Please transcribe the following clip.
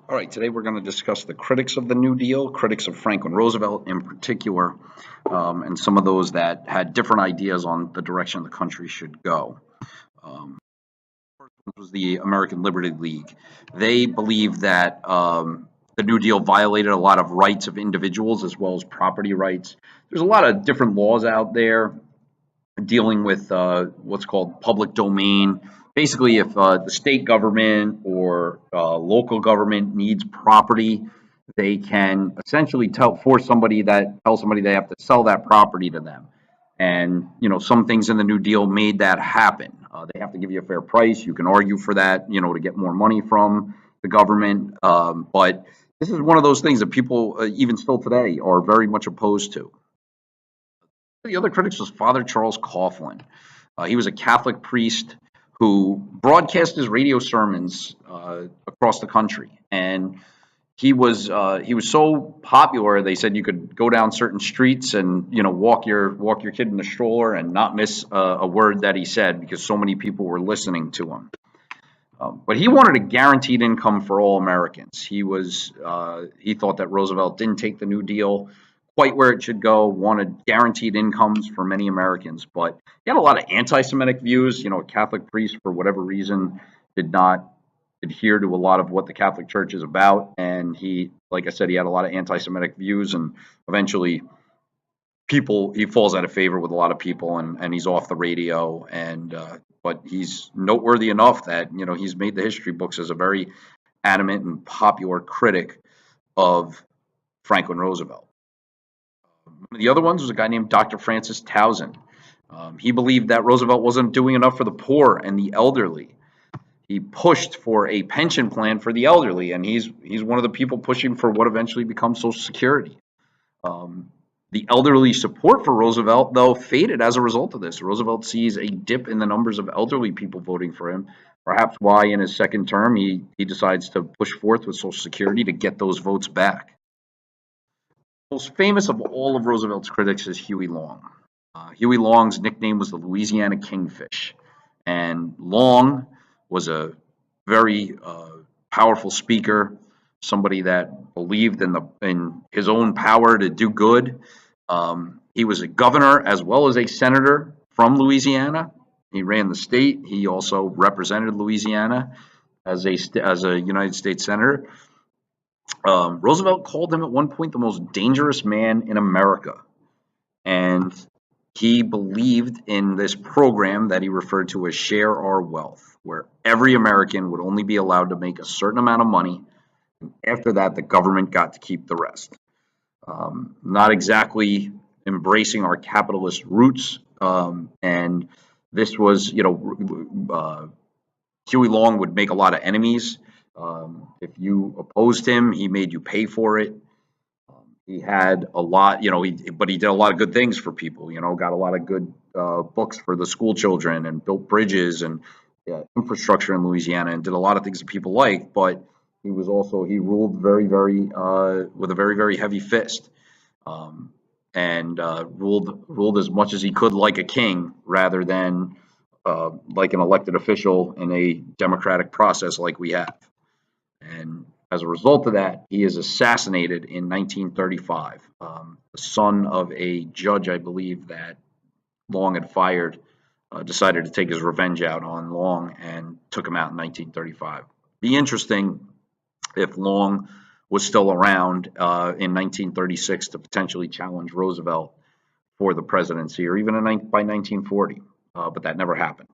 All right, today we're going to discuss the critics of the New Deal, critics of Franklin Roosevelt in particular, and some of those that had different ideas on the direction the country should go. Um, First was the American Liberty League. They believed that the New Deal violated a lot of rights of individuals as well as property rights. There's a lot of different laws out there dealing with what's called public domain. Basically, if the state government or local government needs property, they can essentially force somebody tell somebody they have to sell that property to them. And some things in the New Deal made that happen. They have to give you a fair price. You can argue for that, to get more money from the government. But this is one of those things that people, even still today, are very much opposed to. The other critics was Father Charles Coughlin. He was a Catholic priest who broadcast his radio sermons across the country, and he was so popular. They said you could go down certain streets and walk your kid in the stroller and not miss a word that he said because so many people were listening to him. But he wanted a guaranteed income for all Americans. He thought that Roosevelt didn't take the New Deal quite where it should go. Wanted guaranteed incomes for many Americans, but he had a lot of anti-Semitic views. A Catholic priest, for whatever reason, did not adhere to a lot of what the Catholic Church is about, and like I said, he had a lot of anti-Semitic views, and eventually he falls out of favor with a lot of people, and he's off the radio. And but he's noteworthy enough that he's made the history books as a very adamant and popular critic of Franklin Roosevelt. One of the other ones was a guy named Dr. Francis Townsend. He believed that Roosevelt wasn't doing enough for the poor and the elderly. He pushed for a pension plan for the elderly, and he's one of the people pushing for what eventually becomes Social Security. The elderly support for Roosevelt, though, faded as a result of this. Roosevelt sees a dip in the numbers of elderly people voting for him, perhaps why in his second term he decides to push forth with Social Security to get those votes back. Most famous of all of Roosevelt's critics is Huey Long. Huey Long's nickname was the Louisiana Kingfish, and Long was a very powerful speaker, somebody that believed in his own power to do good. He was a governor as well as a senator from Louisiana. He ran the state. He also represented Louisiana as a United States senator. Roosevelt called him at one point the most dangerous man in America, and he believed in this program that he referred to as Share Our Wealth, where every American would only be allowed to make a certain amount of money, and after that, the government got to keep the rest. Not exactly embracing our capitalist roots, and this was, Huey Long would make a lot of enemies. If you opposed him, he made you pay for it. He had a lot, but he did a lot of good things for people. Got a lot of good books for the school children and built bridges and infrastructure in Louisiana and did a lot of things that people liked. But he ruled very, very with a very, very heavy fist, and ruled as much as he could like a king rather than like an elected official in a democratic process like we have. And as a result of that, he is assassinated in 1935. The son of a judge, I believe, that Long had fired, decided to take his revenge out on Long and took him out in 1935. Be interesting if Long was still around in 1936 to potentially challenge Roosevelt for the presidency, or even by 1940, but that never happened.